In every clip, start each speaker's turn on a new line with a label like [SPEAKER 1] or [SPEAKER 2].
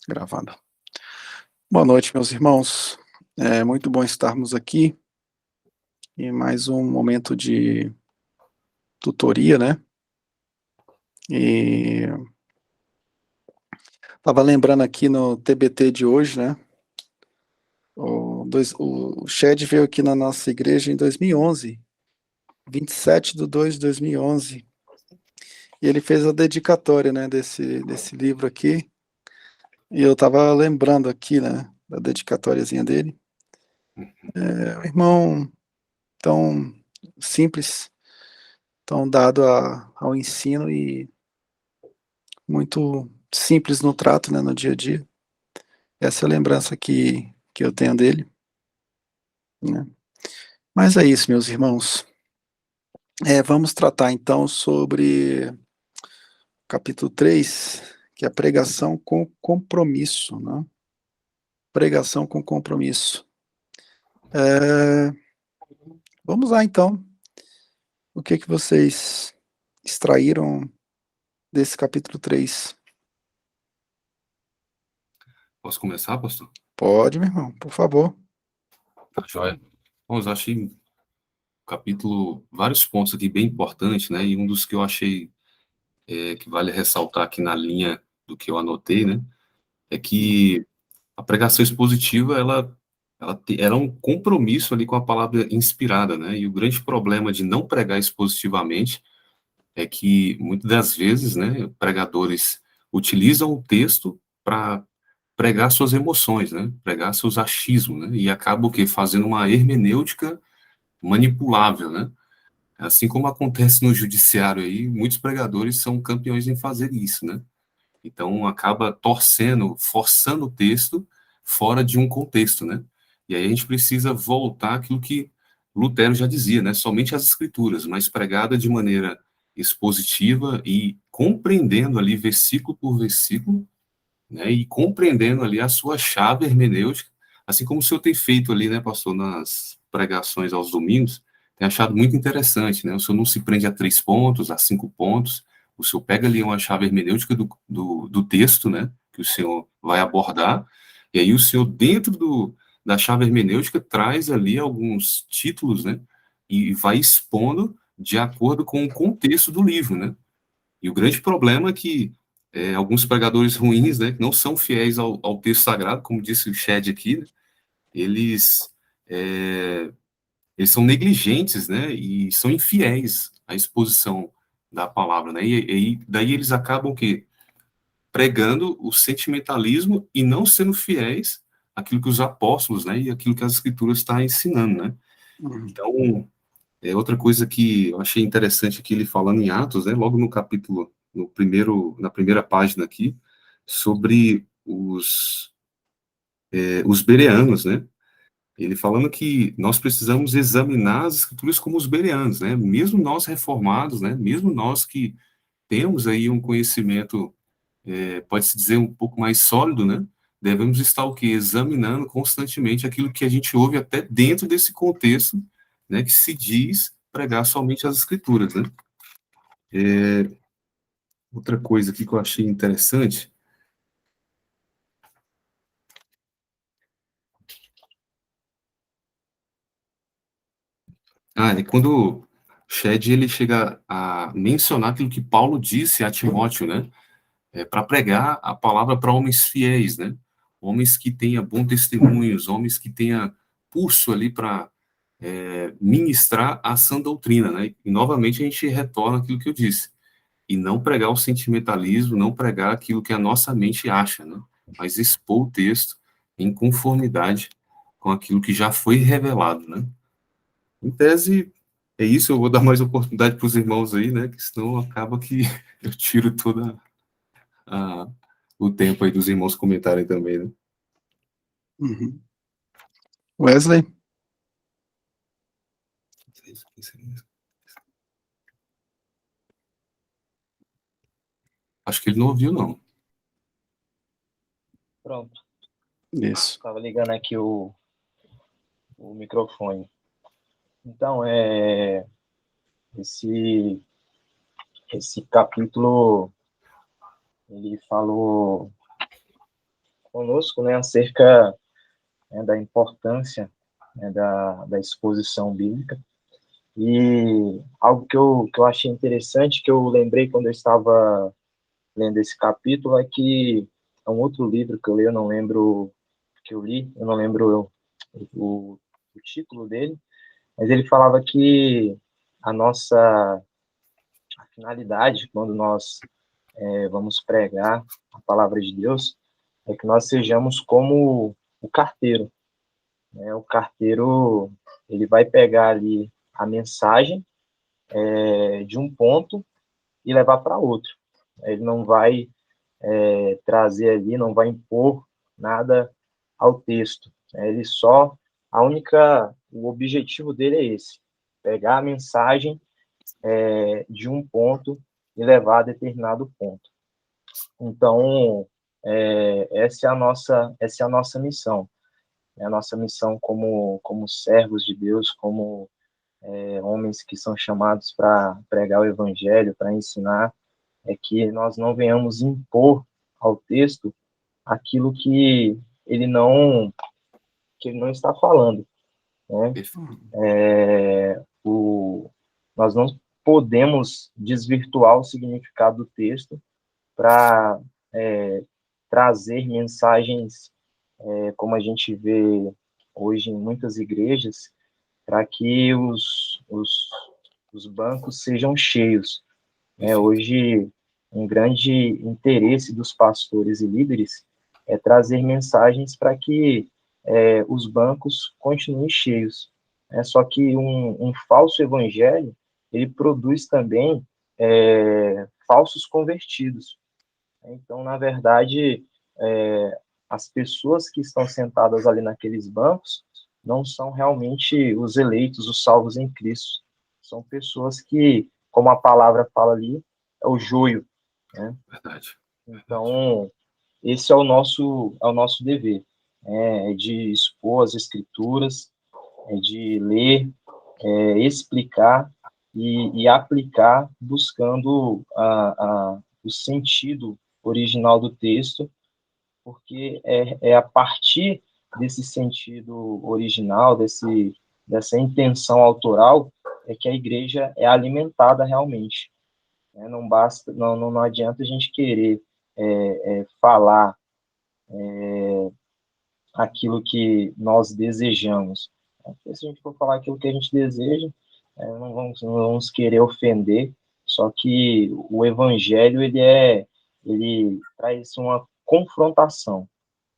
[SPEAKER 1] Gravando. Boa noite, meus irmãos. É muito bom estarmos aqui em mais um momento de tutoria, né? E estava lembrando aqui no TBT de hoje, né? O Shed veio aqui na nossa igreja em 2011, 27/2/2011, e ele fez a dedicatória, né, desse livro aqui, e eu estava lembrando aqui, né, da dedicatóriazinha dele. Um irmão tão simples, tão dado ao ensino e muito simples no trato, né, no dia a dia. Essa é a lembrança que eu tenho dele, né? Mas é isso, meus irmãos. Vamos tratar então sobre capítulo 3, que é a pregação com compromisso, né? Pregação com compromisso. É, vamos lá então. O que vocês extraíram desse capítulo 3?
[SPEAKER 2] Posso começar, pastor?
[SPEAKER 1] Pode, meu irmão, por favor.
[SPEAKER 2] Tá joia. Bom, eu achei o capítulo, vários pontos aqui bem importantes, né? E um dos que eu achei que vale ressaltar aqui na linha do que eu anotei, né? É que a pregação expositiva, ela é um compromisso ali com a palavra inspirada, né? E o grande problema de não pregar expositivamente é que, muitas das vezes, né, pregadores utilizam o texto para pregar suas emoções, né? Pregar seus achismos, né? E acaba o quê? Fazendo uma hermenêutica manipulável, né? Assim como acontece no judiciário aí, muitos pregadores são campeões em fazer isso, né? Então acaba torcendo, forçando o texto fora de um contexto, né? E aí a gente precisa voltar àquilo que Lutero já dizia, né? Somente as escrituras, mas pregada de maneira expositiva e compreendendo ali versículo por versículo, né? E compreendendo ali a sua chave hermenêutica, assim como o senhor tem feito ali, né, pastor, nas pregações aos domingos, tem achado muito interessante, né? O senhor não se prende a 3 pontos, a 5 pontos, o senhor pega ali uma chave hermenêutica do texto, né, que o senhor vai abordar, e aí o senhor, dentro da chave hermenêutica, traz ali alguns títulos, né, e vai expondo de acordo com o contexto do livro, né? E o grande problema é que alguns pregadores ruins, né, que não são fiéis ao texto sagrado, como disse o Shed aqui, né, eles, é, eles são negligentes, né, e são infiéis à exposição da palavra, né, e daí eles acabam que pregando o sentimentalismo e não sendo fiéis àquilo que os apóstolos, né, e aquilo que as escrituras estão ensinando, né.
[SPEAKER 1] Uhum.
[SPEAKER 2] Então, outra coisa que eu achei interessante aqui, ele falando em Atos, né, logo no capítulo, na primeira página aqui, sobre os bereanos, né, ele falando que nós precisamos examinar as escrituras como os bereanos, né, mesmo nós reformados, né, mesmo nós que temos aí um conhecimento, pode-se dizer, um pouco mais sólido, né, devemos estar o quê? Examinando constantemente aquilo que a gente ouve até dentro desse contexto, né, que se diz pregar somente as escrituras, né. Outra coisa aqui que eu achei interessante, é quando Shed ele chega a mencionar aquilo que Paulo disse a Timóteo, né, para pregar a palavra para homens fiéis, né, homens que tenham bons testemunhos, homens que tenham pulso ali para ministrar a sã doutrina, né, e novamente a gente retorna aquilo que eu disse, e não pregar o sentimentalismo, não pregar aquilo que a nossa mente acha, né, mas expor o texto em conformidade com aquilo que já foi revelado, né. Em tese, é isso, eu vou dar mais oportunidade para os irmãos aí, né, que senão acaba que eu tiro toda a, o tempo aí dos irmãos comentarem também, né.
[SPEAKER 1] Uhum. Wesley?
[SPEAKER 2] Acho que ele não ouviu, não.
[SPEAKER 3] Pronto,
[SPEAKER 1] Isso.
[SPEAKER 3] estava ligando aqui o microfone. Então, esse, esse capítulo, ele falou conosco, né, acerca, né, da importância, né, da exposição bíblica. E algo que eu achei interessante, que eu lembrei quando eu estava lendo esse capítulo, é que é um outro livro que eu li, eu não lembro que eu li, eu não lembro o título dele, mas ele falava que a nossa a finalidade, quando nós vamos pregar a palavra de Deus, é que nós sejamos como o carteiro, né? O carteiro, ele vai pegar ali a mensagem de um ponto e levar para outro. Ele não vai trazer ali, não vai impor nada ao texto. Ele só, o objetivo dele é esse, pegar a mensagem de um ponto e levar a determinado ponto. Então, essa é a nossa missão. É a nossa missão como servos de Deus, como homens que são chamados para pregar o evangelho, para ensinar, é que nós não venhamos impor ao texto aquilo ele não que ele não está falando, né? Nós não podemos desvirtuar o significado do texto para trazer mensagens como a gente vê hoje em muitas igrejas, para que os bancos sejam cheios. Hoje, um grande interesse dos pastores e líderes é trazer mensagens para que os bancos continuem cheios. Só que um falso evangelho, ele produz também falsos convertidos. Então, na verdade, as pessoas que estão sentadas ali naqueles bancos não são realmente os eleitos, os salvos em Cristo. São pessoas que, como a palavra fala ali, é o joio, né?
[SPEAKER 2] Verdade.
[SPEAKER 3] Então, esse é o nosso dever, é de expor as escrituras, é de ler, explicar e aplicar, buscando o sentido original do texto, porque é a partir desse sentido original, dessa intenção autoral, é que a igreja é alimentada realmente. Não basta, não adianta a gente querer falar aquilo que nós desejamos. Porque se a gente for falar aquilo que a gente deseja, não vamos querer ofender, só que o evangelho, ele traz uma confrontação,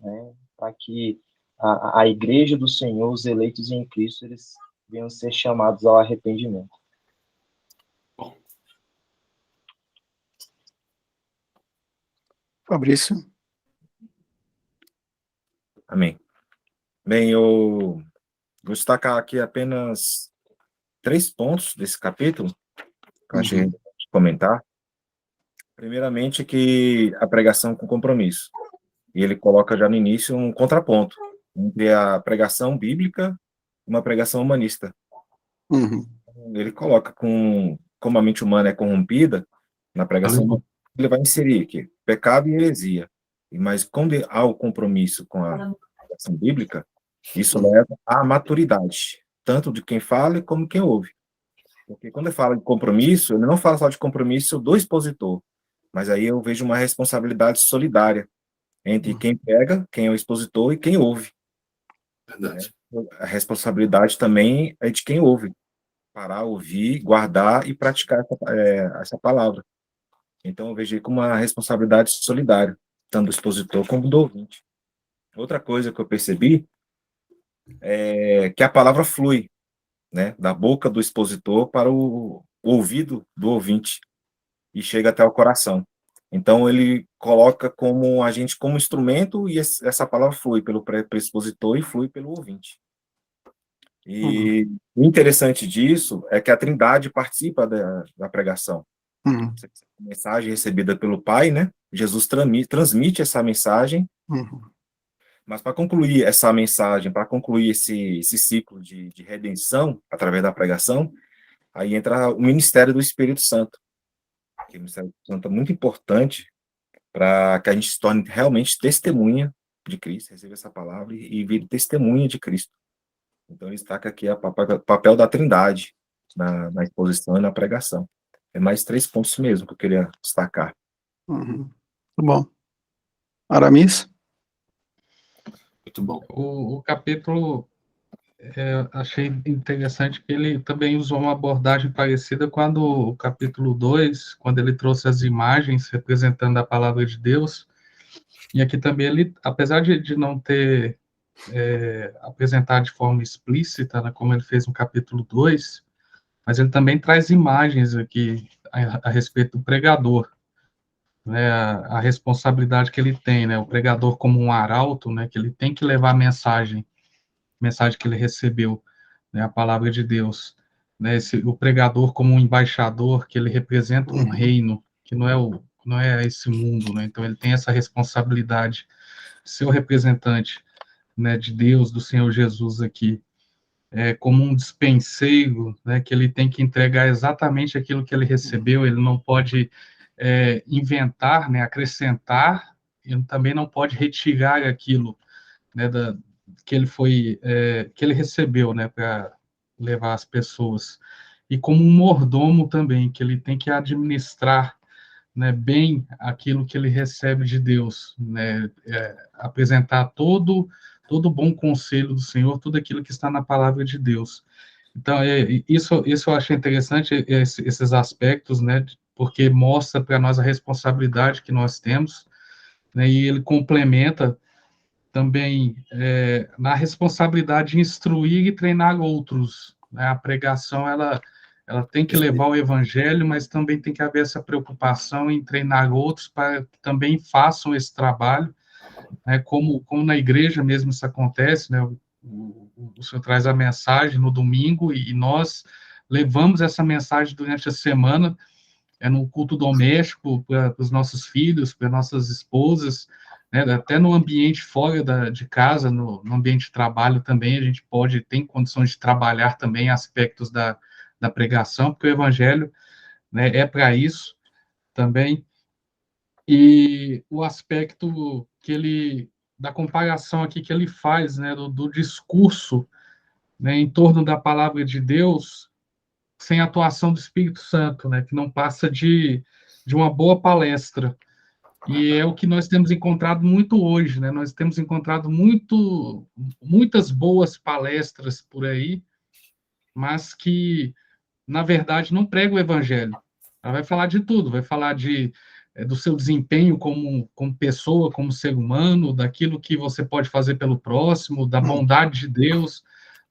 [SPEAKER 3] né, para que a igreja do Senhor, os eleitos em Cristo, eles venham ser chamados ao arrependimento.
[SPEAKER 2] Bom,
[SPEAKER 1] Fabrício.
[SPEAKER 4] Amém. Bem, eu vou destacar aqui apenas 3 pontos desse capítulo, que eu achei relevante comentar. Primeiramente, que a pregação com compromisso. E ele coloca já no início um contraponto entre a pregação bíblica e uma pregação humanista. Ele coloca como a mente humana é corrompida, na pregação ele vai inserir aqui pecado e heresia. Mas quando há o compromisso com a pregação bíblica, isso leva à maturidade, tanto de quem fala como quem ouve. Porque quando eu falo de compromisso, eu não falo só de compromisso do expositor, mas aí eu vejo uma responsabilidade solidária entre quem prega, quem é o expositor e quem ouve.
[SPEAKER 2] verdade.
[SPEAKER 4] A responsabilidade também é de quem ouve, parar, ouvir, guardar e praticar essa palavra. Então eu vejo aí como uma responsabilidade solidária, tanto do expositor como do ouvinte. Outra coisa que eu percebi é que a palavra flui, né, da boca do expositor para o ouvido do ouvinte e chega até o coração. Então ele coloca como a gente como instrumento e essa palavra flui pelo expositor e flui pelo ouvinte. E o interessante disso é que a Trindade participa da pregação. A mensagem recebida pelo Pai, né? Jesus transmite essa mensagem. Mas para concluir essa mensagem, para concluir esse ciclo de redenção através da pregação, aí entra o ministério do Espírito Santo. Que o ministério do Espírito Santo é muito importante para que a gente se torne realmente testemunha de Cristo, receba essa palavra e vire testemunha de Cristo. Então, ele destaca aqui o papel da Trindade na exposição e na pregação. É mais 3 pontos mesmo que eu queria destacar.
[SPEAKER 1] Uhum. Muito bom. Aramis?
[SPEAKER 2] Muito bom.
[SPEAKER 5] O capítulo, achei interessante que ele também usou uma abordagem parecida quando o capítulo 2, quando ele trouxe as imagens representando a palavra de Deus, e aqui também ele, apesar de não ter apresentado de forma explícita, né, como ele fez no capítulo 2, mas ele também traz imagens aqui a respeito do pregador, né, a responsabilidade que ele tem, né, o pregador como um arauto, né, que ele tem que levar a mensagem que ele recebeu, né, a palavra de Deus, né, o pregador como um embaixador, que ele representa um reino, que não é esse mundo, né, então ele tem essa responsabilidade, ser o representante, né, de Deus, do Senhor Jesus aqui, como um dispenseiro, né, que ele tem que entregar exatamente aquilo que ele recebeu, ele não pode inventar, né, acrescentar, ele também não pode retirar aquilo, né, que ele recebeu, né, para levar as pessoas, e como um mordomo também, que ele tem que administrar, né, bem aquilo que ele recebe de Deus, né, apresentar todo bom conselho do Senhor, tudo aquilo que está na palavra de Deus. Então, isso eu achei interessante, esses aspectos, né, porque mostra para nós a responsabilidade que nós temos, né, e ele complementa também na responsabilidade de instruir e treinar outros, né? A pregação, ela tem que levar o evangelho, mas também tem que haver essa preocupação em treinar outros para que também façam esse trabalho, né? Como na igreja mesmo isso acontece, né? O senhor traz a mensagem no domingo e nós levamos essa mensagem durante a semana, no culto doméstico, para os nossos filhos, para nossas esposas, né, até no ambiente fora de casa, no ambiente de trabalho também, a gente tem condições de trabalhar também aspectos da pregação, porque o evangelho, né, é para isso também, e o aspecto da comparação aqui que ele faz, né, do discurso, né, em torno da palavra de Deus, sem a atuação do Espírito Santo, né, que não passa de uma boa palestra. E é o que nós temos encontrado muito hoje, né? Nós temos encontrado muitas boas palestras por aí, mas que, na verdade, não pregam o evangelho. Ela vai falar de tudo, vai falar do seu desempenho como pessoa, como ser humano, daquilo que você pode fazer pelo próximo, da bondade de Deus,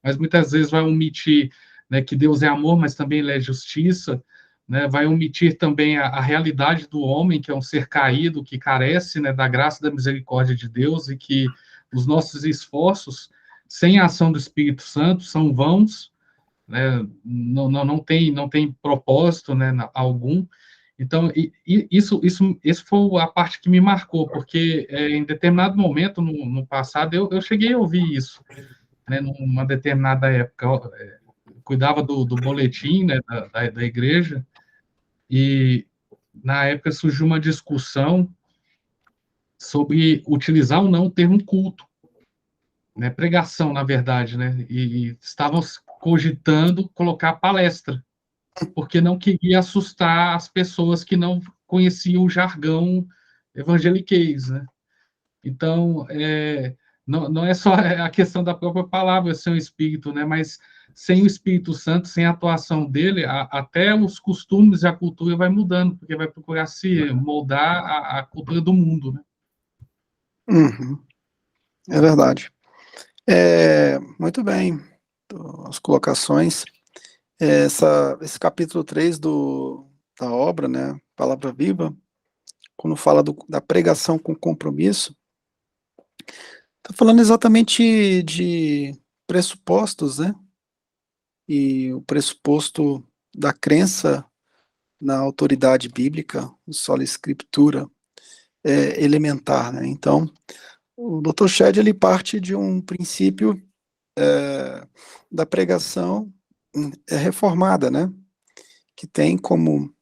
[SPEAKER 5] mas muitas vezes vai omitir, né, que Deus é amor, mas também ele é justiça, né, vai omitir também a realidade do homem, que é um ser caído, que carece, né, da graça e da misericórdia de Deus, e que os nossos esforços, sem a ação do Espírito Santo, são vãos, né, não tem propósito, né, algum. Então, isso foi a parte que me marcou, porque em determinado momento, no passado, eu cheguei a ouvir isso, né, numa determinada época, cuidava do boletim, né, da igreja, e na época surgiu uma discussão sobre utilizar ou não o termo culto, né, pregação, na verdade, né, e estavam cogitando colocar palestra, porque não queria assustar as pessoas que não conheciam o jargão evangeliquez, né? Então, não é só a questão da própria palavra ser um espírito, né? Mas sem o Espírito Santo, sem a atuação dele, até os costumes e a cultura vai mudando, porque vai procurar se moldar a cultura do mundo, né?
[SPEAKER 1] Uhum. É verdade. Muito bem, as colocações. Esse capítulo 3 da obra, né, Palavra Viva, quando fala da pregação com compromisso, está falando exatamente de pressupostos, né, e o pressuposto da crença na autoridade bíblica, sola escritura, elementar, né, então, o Dr. Shedd, ele parte de um princípio da pregação reformada, né, que tem como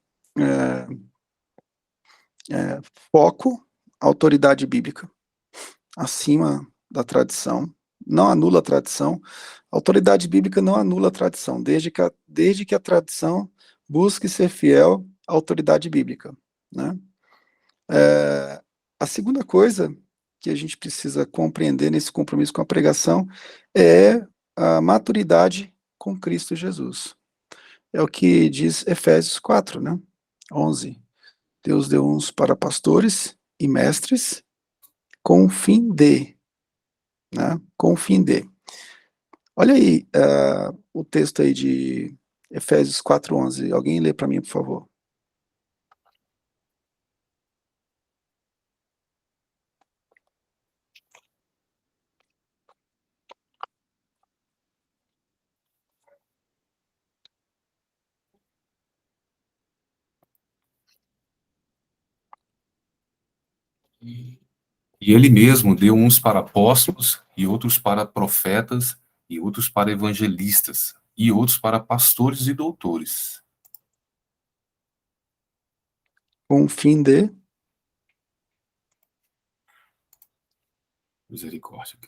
[SPEAKER 1] foco a autoridade bíblica. acima da tradição, não anula a tradição. A autoridade bíblica não anula a tradição, desde que a tradição busque ser fiel à autoridade bíblica, né? A segunda coisa que a gente precisa compreender nesse compromisso com a pregação é a maturidade com Cristo Jesus. É o que diz Efésios 4, né? 11. Deus deu uns para pastores e mestres com o fim de, né? Com o fim de. Olha aí o texto aí de Efésios 4:11. Alguém lê para mim, por favor.
[SPEAKER 2] E ele mesmo deu uns para apóstolos, e outros para profetas, e outros para evangelistas, e outros para pastores e doutores.
[SPEAKER 1] Com o fim de.
[SPEAKER 2] Misericórdia.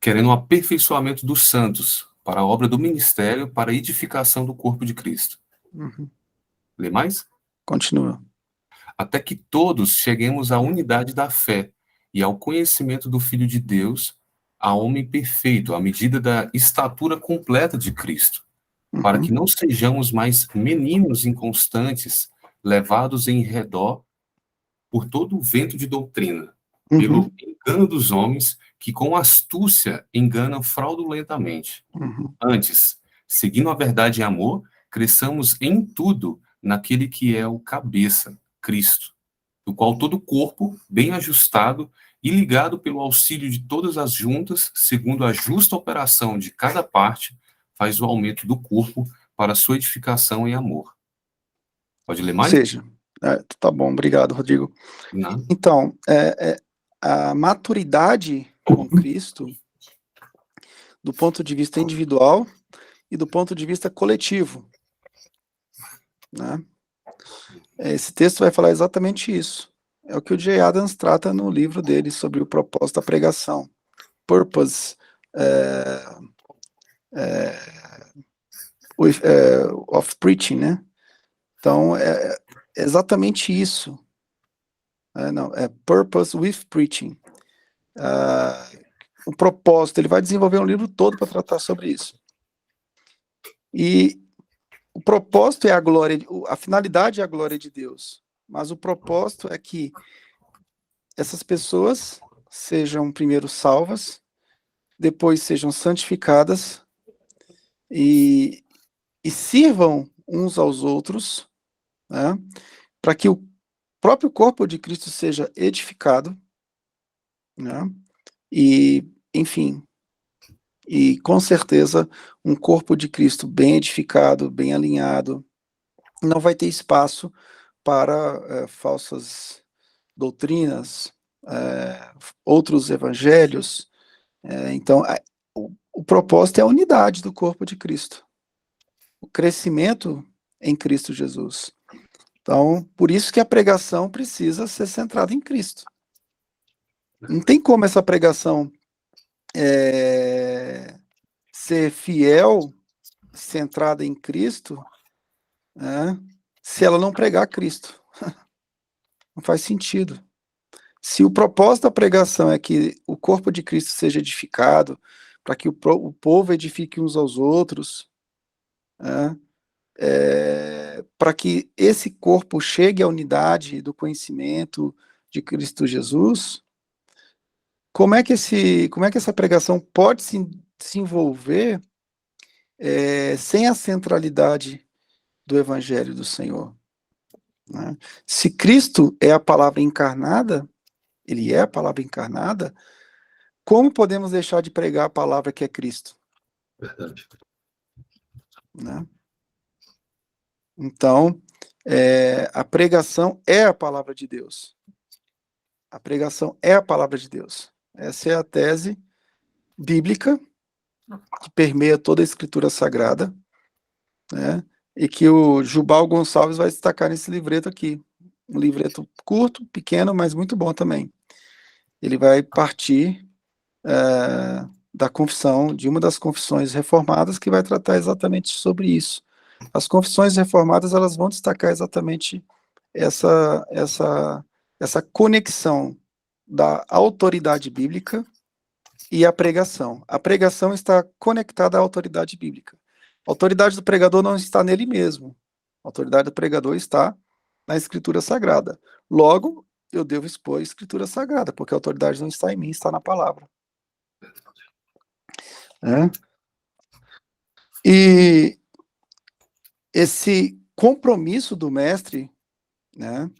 [SPEAKER 2] Querendo o aperfeiçoamento dos santos, para a obra do ministério, para a edificação do corpo de Cristo.
[SPEAKER 1] Uhum.
[SPEAKER 2] Lê mais?
[SPEAKER 1] Continua.
[SPEAKER 2] Até que todos cheguemos à unidade da fé e ao conhecimento do Filho de Deus, a homem perfeito, à medida da estatura completa de Cristo, para que não sejamos mais meninos inconstantes, levados em redor por todo o vento de doutrina, pelo engano dos homens, que com astúcia enganam fraudulentamente. Antes, seguindo a verdade em amor, cresçamos em tudo naquele que é o cabeça, Cristo, do qual todo o corpo, bem ajustado e ligado pelo auxílio de todas as juntas, segundo a justa operação de cada parte, faz o aumento do corpo para a sua edificação em amor. Pode ler mais?
[SPEAKER 1] Ou seja, tá bom, obrigado, Rodrigo.
[SPEAKER 2] Não.
[SPEAKER 1] Então, a maturidade com Cristo, do ponto de vista individual e do ponto de vista coletivo, né? Esse texto vai falar exatamente isso. É o que o Jay Adams trata no livro dele sobre o propósito da pregação. Purpose of preaching, né? Então, é exatamente isso. É purpose with preaching. O propósito, ele vai desenvolver um livro todo para tratar sobre isso. E o propósito é a glória, a finalidade é a glória de Deus, mas o propósito é que essas pessoas sejam primeiro salvas, depois sejam santificadas e sirvam uns aos outros, né, para que o próprio corpo de Cristo seja edificado, né, e, enfim, e com certeza um corpo de Cristo bem edificado, bem alinhado, não vai ter espaço para falsas doutrinas, outros evangelhos. Então, o propósito é a unidade do corpo de Cristo, o crescimento em Cristo Jesus. Então, por isso que a pregação precisa ser centrada em Cristo. Não tem como essa pregação ser fiel, centrada em Cristo, né, se ela não pregar Cristo. Não faz sentido. Se o propósito da pregação é que o corpo de Cristo seja edificado, para que o povo edifique uns aos outros, né, para que esse corpo chegue à unidade do conhecimento de Cristo Jesus, como é que essa pregação pode se desenvolver sem a centralidade do Evangelho do Senhor? Né? Se Cristo é a palavra encarnada, ele é a palavra encarnada, como podemos deixar de pregar a palavra que é Cristo?
[SPEAKER 2] Verdade.
[SPEAKER 1] Né? Então, a pregação é a palavra de Deus. A pregação é a palavra de Deus. Essa é a tese bíblica que permeia toda a Escritura Sagrada, né? E que o Jubal Gonçalves vai destacar nesse livreto aqui. Um livreto curto, pequeno, mas muito bom também. ele vai partir da confissão, de uma das confissões reformadas, que vai tratar exatamente sobre isso. As confissões reformadas, elas vão destacar exatamente essa conexão da autoridade bíblica e a pregação. A pregação está conectada à autoridade bíblica. A autoridade do pregador não está nele mesmo. A autoridade do pregador está na Escritura Sagrada. Logo, eu devo expor a Escritura Sagrada, porque a autoridade não está em mim, está na palavra. E esse compromisso do mestre, né,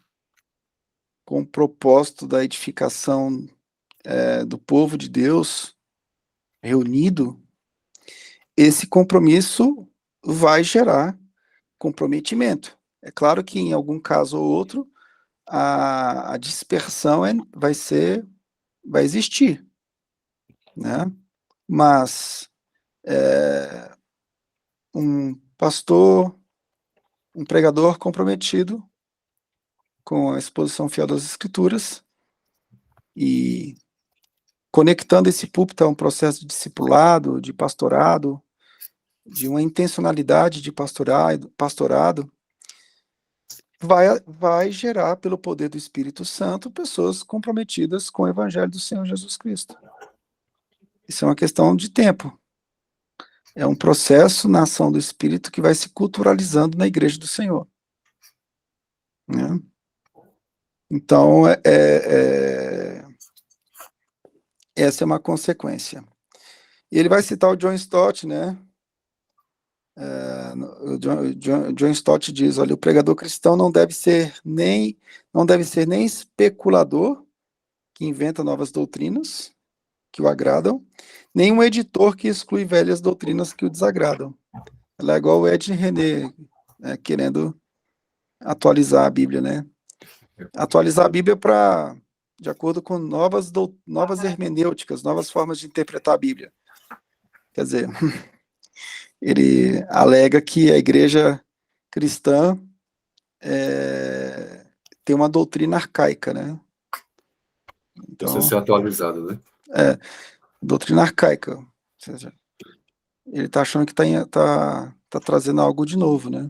[SPEAKER 1] com o propósito da edificação do povo de Deus reunido, esse compromisso vai gerar comprometimento. É claro que em algum caso ou outro, a dispersão vai existir, né? Mas um pastor, um pregador comprometido com a exposição fiel das Escrituras e conectando esse púlpito a um processo de discipulado, de pastorado, de uma intencionalidade de pastorado, vai gerar, pelo poder do Espírito Santo, pessoas comprometidas com o Evangelho do Senhor Jesus Cristo. Isso é uma questão de tempo. É um processo na ação do Espírito que vai se culturalizando na Igreja do Senhor. Né? Então, essa é uma consequência. E ele vai citar o John Stott, né? O John Stott diz, olha, o pregador cristão não deve ser nem especulador, que inventa novas doutrinas que o agradam, nem um editor que exclui velhas doutrinas que o desagradam. Ela é igual o Ed René, né, querendo atualizar a Bíblia, né? Atualizar a Bíblia de acordo com novas hermenêuticas, novas formas de interpretar a Bíblia. Quer dizer, ele alega que a igreja cristã tem uma doutrina arcaica, né? Então,
[SPEAKER 2] precisa ser atualizado, né?
[SPEAKER 1] Doutrina arcaica. Ou seja, ele está achando que tá trazendo algo de novo, né?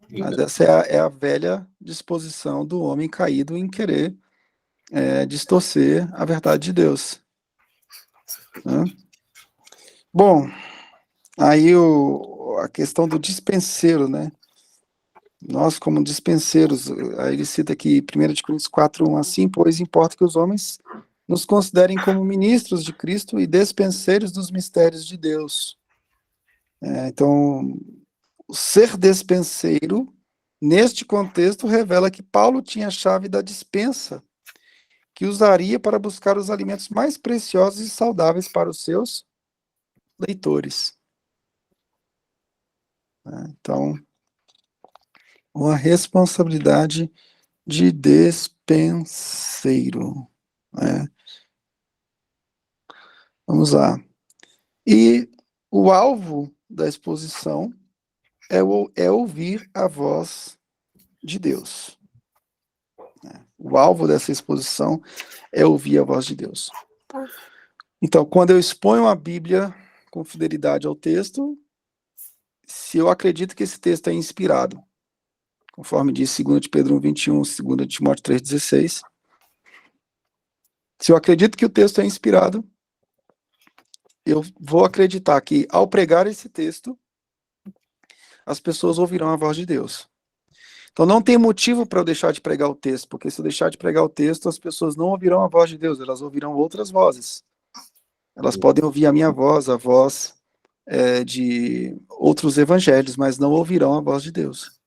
[SPEAKER 1] Mas essa é a velha disposição do homem caído em querer distorcer a verdade de Deus. Né? Bom, aí a questão do dispenseiro, né? Nós, como dispenseiros, aí ele cita aqui 1 Coríntios 4:1, assim, pois importa que os homens nos considerem como ministros de Cristo e despenseiros dos mistérios de Deus. Então, o ser despenseiro, neste contexto, revela que Paulo tinha a chave da dispensa, que usaria para buscar os alimentos mais preciosos e saudáveis para os seus leitores. Então, uma responsabilidade de despenseiro. Vamos lá. E o alvo da exposição é ouvir a voz de Deus. O alvo dessa exposição é ouvir a voz de Deus. Então, quando eu exponho a Bíblia com fidelidade ao texto, se eu acredito que esse texto é inspirado, conforme diz 2 de Pedro 1:21, 2 de Timóteo 3:16, se eu acredito que o texto é inspirado, eu vou acreditar que, ao pregar esse texto, as pessoas ouvirão a voz de Deus. Então, não tem motivo para eu deixar de pregar o texto, porque se eu deixar de pregar o texto, as pessoas não ouvirão a voz de Deus, elas ouvirão outras vozes. Elas podem ouvir a minha voz, a voz de outros evangelhos, mas não ouvirão a voz de Deus.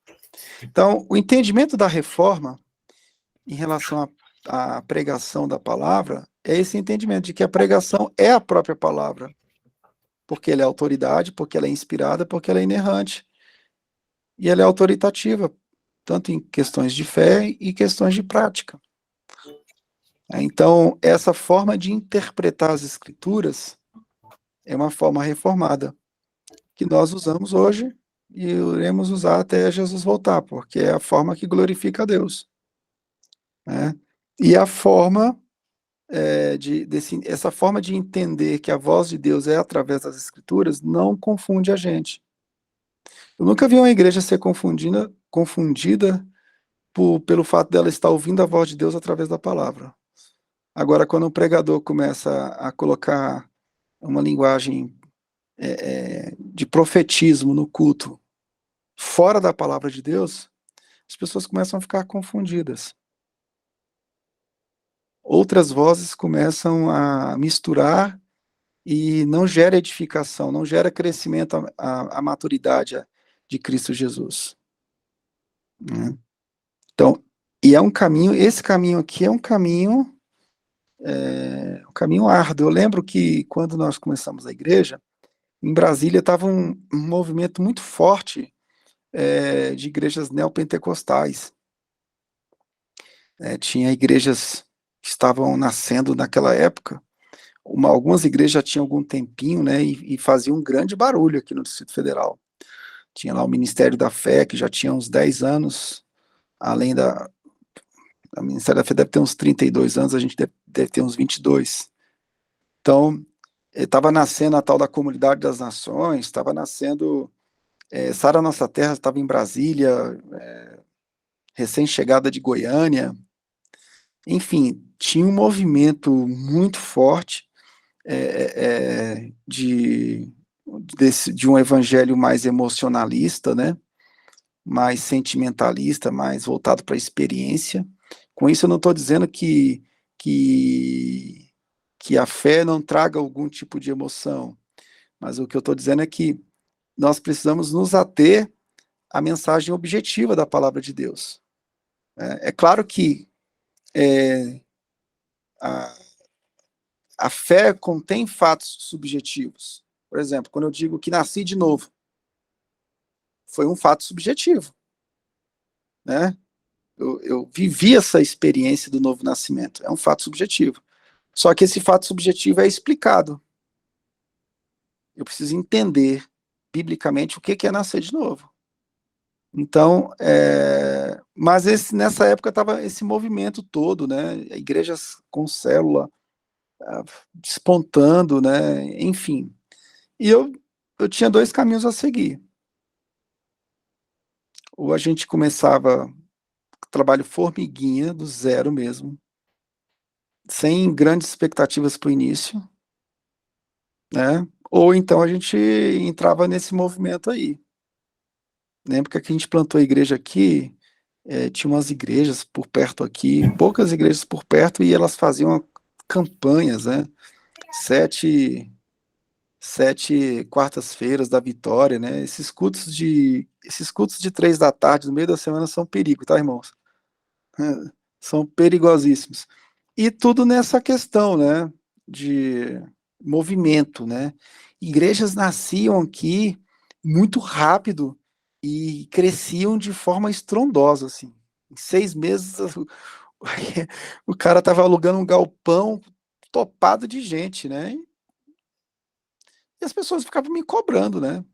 [SPEAKER 1] Então, o entendimento da reforma em relação à pregação da palavra é esse entendimento de que a pregação é a própria palavra, porque ela é autoridade, porque ela é inspirada, porque ela é inerrante. E ela é autoritativa, tanto em questões de fé e questões de prática. Então, essa forma de interpretar as Escrituras é uma forma reformada, que nós usamos hoje e iremos usar até Jesus voltar, porque é a forma que glorifica a Deus. E a forma essa forma de entender que a voz de Deus é através das Escrituras não confunde a gente. Eu nunca vi uma igreja ser confundida pelo fato dela estar ouvindo a voz de Deus através da palavra. Agora, quando o pregador começa a colocar uma linguagem de profetismo no culto, fora da palavra de Deus, as pessoas começam a ficar confundidas. Outras vozes começam a misturar e não gera edificação, não gera crescimento à maturidade de Cristo Jesus. Né? Então, e é um caminho, esse caminho aqui é um caminho árduo. Eu lembro que quando nós começamos a igreja, em Brasília estava um movimento muito forte de igrejas neopentecostais. Tinha igrejas que estavam nascendo naquela época. Algumas igrejas já tinham algum tempinho, né, e faziam um grande barulho aqui no Distrito Federal. Tinha lá o Ministério da Fé, que já tinha uns 10 anos, além o Ministério da Fé deve ter uns 32 anos, a gente deve ter uns 22. Então, estava nascendo a tal da Comunidade das Nações, estava nascendo Sara Nossa Terra, estava em Brasília, recém-chegada de Goiânia. Enfim, tinha um movimento muito forte de um evangelho mais emocionalista, né? Mais sentimentalista, mais voltado para a experiência. Com isso, eu não estou dizendo que a fé não traga algum tipo de emoção, mas o que eu estou dizendo é que nós precisamos nos ater à mensagem objetiva da palavra de Deus. É claro que a fé contém fatos subjetivos. Por exemplo, quando eu digo que nasci de novo, foi um fato subjetivo, né? Eu vivi essa experiência do novo nascimento, é um fato subjetivo. Só que esse fato subjetivo é explicado. Eu preciso entender, biblicamente, o que é nascer de novo. Então, mas nessa época estava esse movimento todo, né? Igrejas com célula, despontando, né? Enfim. E eu tinha 2 caminhos a seguir. Ou a gente começava trabalho formiguinha, do zero mesmo, sem grandes expectativas para o início, né? Ou então a gente entrava nesse movimento aí. Lembro que a gente plantou a igreja aqui, tinha umas igrejas por perto aqui, poucas igrejas por perto, e elas faziam campanhas, né? 7 quartas-feiras da Vitória, né? Esses cultos de 3 da tarde, no meio da semana, são perigo, tá, irmãos? São perigosíssimos. E tudo nessa questão, né, de movimento, né? Igrejas nasciam aqui muito rápido e cresciam de forma estrondosa, assim. Em 6 meses, o cara estava alugando um galpão topado de gente, né? E as pessoas ficavam me cobrando, né?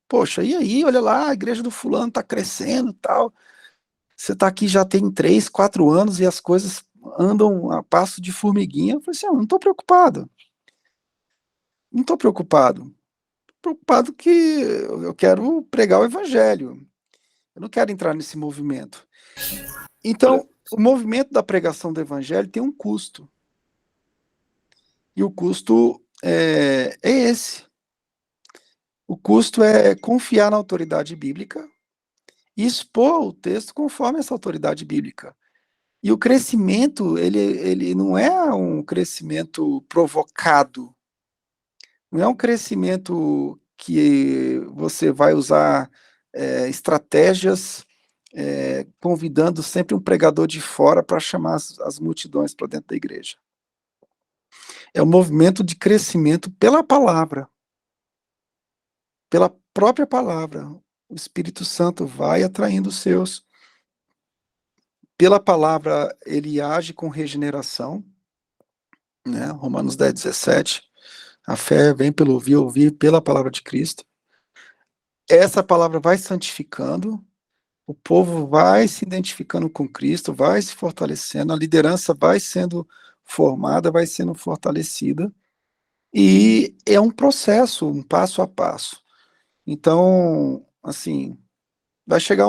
[SPEAKER 1] Poxa, e aí, olha lá, a igreja do fulano está crescendo e tal. Você está aqui já tem 3, 4 anos e as coisas andam a passo de formiguinha. Eu falei assim, não estou preocupado. Não estou preocupado. Preocupado que eu quero pregar o evangelho. Eu não quero entrar nesse movimento. Então, o movimento da pregação do evangelho tem um custo. E o custo é esse. O custo é confiar na autoridade bíblica e expor o texto conforme essa autoridade bíblica. E o crescimento, ele não é um crescimento provocado, não é um crescimento que você vai usar estratégias convidando sempre um pregador de fora para chamar as multidões para dentro da igreja. É um movimento de crescimento pela palavra, pela própria palavra. O Espírito Santo vai atraindo os seus. Pela palavra, ele age com regeneração, né? Romanos 10, 17. A fé vem pelo ouvir pela palavra de Cristo. Essa palavra vai santificando, o povo vai se identificando com Cristo, vai se fortalecendo, a liderança vai sendo formada, vai sendo fortalecida, e é um processo, um passo a passo. Então, assim, vai chegar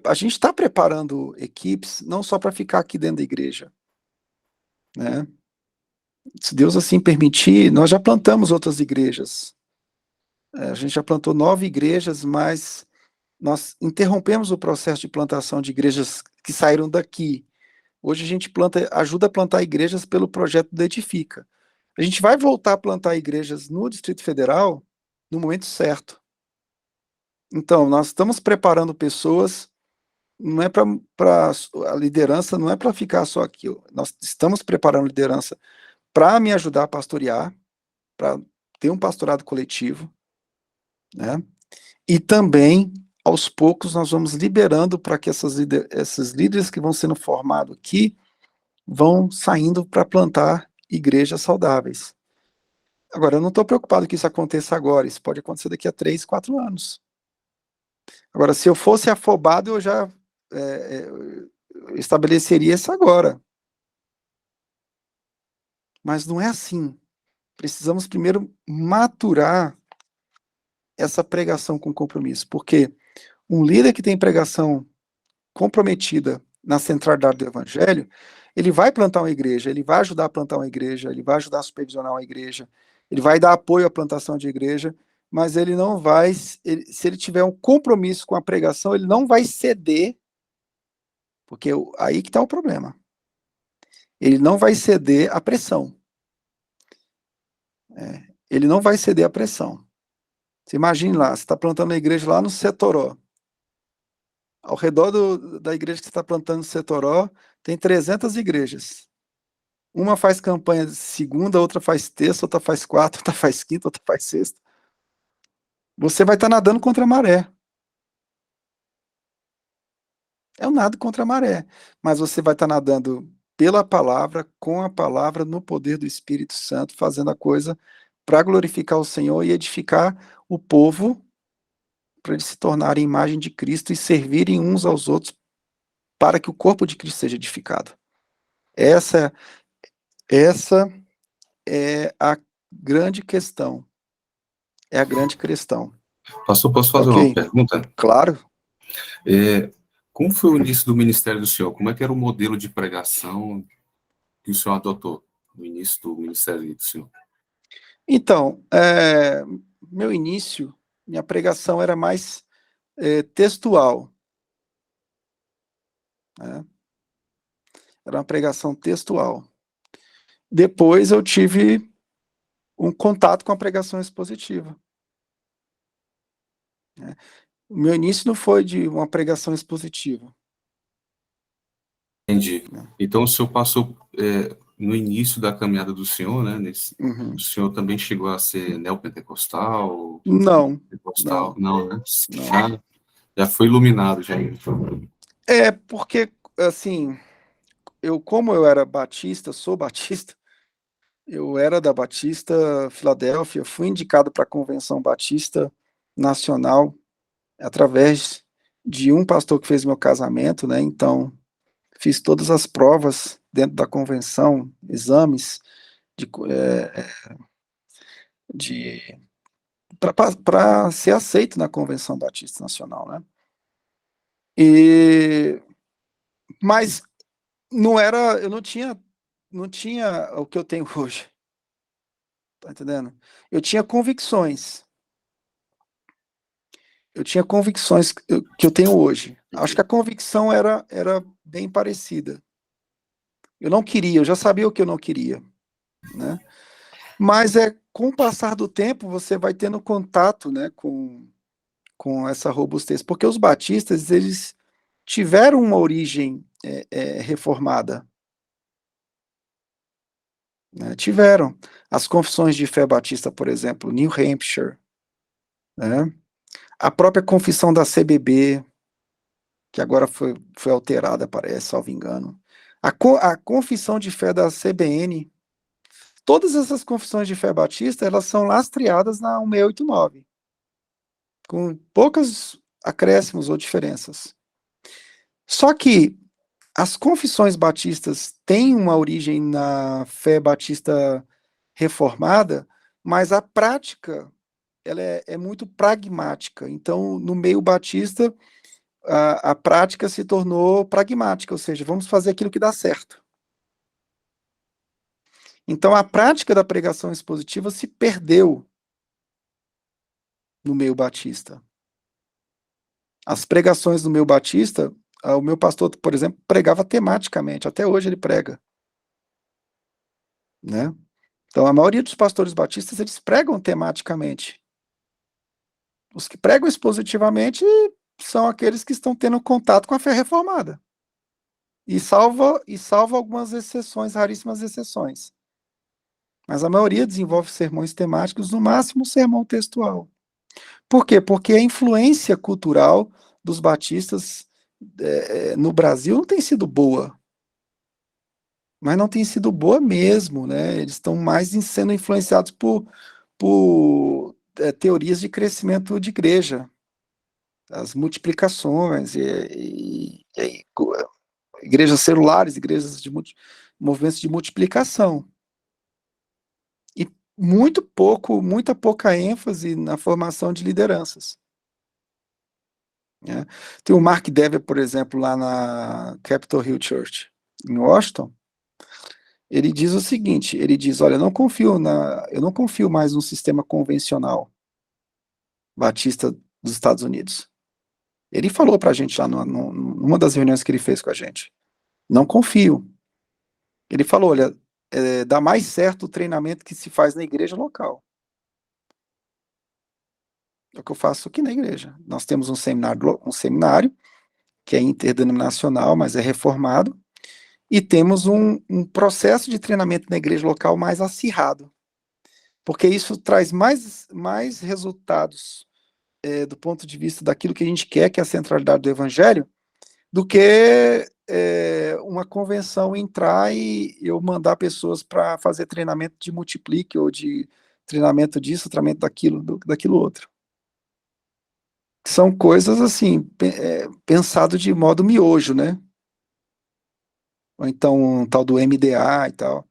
[SPEAKER 1] a gente está preparando equipes não só para ficar aqui dentro da igreja, né? Se Deus assim permitir, nós já plantamos outras igrejas. A gente já plantou 9 igrejas, mas nós interrompemos o processo de plantação de igrejas que saíram daqui. Hoje a gente ajuda a plantar igrejas pelo projeto do Edifica. A gente vai voltar a plantar igrejas no Distrito Federal no momento certo. Então, nós estamos preparando pessoas, não é para a liderança, não é para ficar só aqui. Nós estamos preparando liderança para me ajudar a pastorear, para ter um pastorado coletivo, né? E também, aos poucos, nós vamos liberando para que esses líderes que vão sendo formados aqui vão saindo para plantar igrejas saudáveis. Agora, eu não estou preocupado que isso aconteça agora, isso pode acontecer daqui a 3, 4 anos. Agora, se eu fosse afobado, eu já estabeleceria isso agora. Mas não é assim. Precisamos primeiro maturar essa pregação com compromisso, porque um líder que tem pregação comprometida na centralidade do evangelho, ele vai plantar uma igreja, ele vai ajudar a plantar uma igreja, ele vai ajudar a supervisionar uma igreja, ele vai dar apoio à plantação de igreja, mas ele não vai, se ele tiver um compromisso com a pregação, ele não vai ceder, porque aí que está o problema. Ele não vai ceder à pressão. Ele não vai ceder à pressão. Você imagine lá, você está plantando uma igreja lá no Setoró. Ao redor da igreja que você está plantando no Setoró, tem 300 igrejas. Uma faz campanha segunda, outra faz terça, outra faz quarta, outra faz quinta, outra faz sexta. Você vai estar nadando contra a maré. É um nado contra a maré. Mas você vai estar nadando pela palavra, com a palavra, no poder do Espírito Santo, fazendo a coisa para glorificar o Senhor e edificar o povo, para eles se tornarem imagem de Cristo e servirem uns aos outros para que o corpo de Cristo seja edificado. Essa é a grande questão. É a grande questão.
[SPEAKER 2] Pastor, posso fazer uma pergunta?
[SPEAKER 1] Claro.
[SPEAKER 2] Como foi o início do ministério do senhor? Como é que era o modelo de pregação que o senhor adotou no início do ministério do senhor?
[SPEAKER 1] Então, meu início, minha pregação era mais textual. Né? Era uma pregação textual. Depois eu tive um contato com a pregação expositiva. Né? O meu início não foi de uma pregação expositiva.
[SPEAKER 2] Entendi. Então o senhor passou no início da caminhada do senhor, né? O senhor também chegou a ser neopentecostal?
[SPEAKER 1] Não.
[SPEAKER 2] Pentecostal? Não, né? Já foi iluminado, já.
[SPEAKER 1] Porque, assim, como eu era batista, sou batista, eu era da Batista Filadélfia, fui indicado para a Convenção Batista Nacional através de um pastor que fez meu casamento, né? Então, fiz todas as provas dentro da convenção, exames para ser aceito na Convenção Batista Nacional, né? Mas eu não tinha o que eu tenho hoje. Tá entendendo? Eu tinha convicções. Eu tinha convicções que eu tenho hoje. Acho que a convicção era bem parecida. Eu não queria, eu já sabia o que eu não queria, né? Mas com o passar do tempo, você vai tendo contato, né, com essa robustez, porque os batistas, eles tiveram uma origem reformada. Né? Tiveram. As confissões de fé batista, por exemplo, New Hampshire, né? A própria confissão da CBB, que agora foi alterada, parece, salvo engano. A confissão de fé da CBN, todas essas confissões de fé batista, elas são lastreadas na 1689, com poucos acréscimos ou diferenças. Só que As confissões batistas têm uma origem na fé batista reformada, mas a prática ela é muito pragmática. Então, no meio batista, a prática se tornou pragmática, ou seja, vamos fazer aquilo que dá certo. Então, a prática da pregação expositiva se perdeu no meio batista. As pregações do meio batista, o meu pastor, por exemplo, pregava tematicamente, até hoje ele prega, né? Então, a maioria dos pastores batistas, eles pregam tematicamente. Os que pregam expositivamente são aqueles que estão tendo contato com a fé reformada. E salva algumas exceções, raríssimas exceções. Mas a maioria desenvolve sermões temáticos, no máximo sermão textual. Por quê? Porque a influência cultural dos batistas no Brasil não tem sido boa. Mas não tem sido boa mesmo, né? Eles estão mais sendo influenciados por teorias de crescimento de igreja, as multiplicações, igrejas celulares, igrejas de movimentos de multiplicação. E muita pouca ênfase na formação de lideranças. Né? Tem o Mark Dever, por exemplo, lá na Capitol Hill Church, em Washington. Ele diz o seguinte, ele diz, olha, eu não confio mais no sistema convencional batista dos Estados Unidos. Ele falou pra gente lá numa das reuniões que ele fez com a gente. Não confio. Ele falou, olha, dá mais certo o treinamento que se faz na igreja local. É o que eu faço aqui na igreja. Nós temos um seminário que é interdenominacional, mas é reformado, e temos um processo de treinamento na igreja local mais acirrado, porque isso traz mais resultados do ponto de vista daquilo que a gente quer, que é a centralidade do evangelho, do que uma convenção entrar e eu mandar pessoas para fazer treinamento de multiplique, ou de treinamento disso, treinamento daquilo outro. São coisas assim, pensado de modo miojo, né? Ou então um tal do MDA e tal.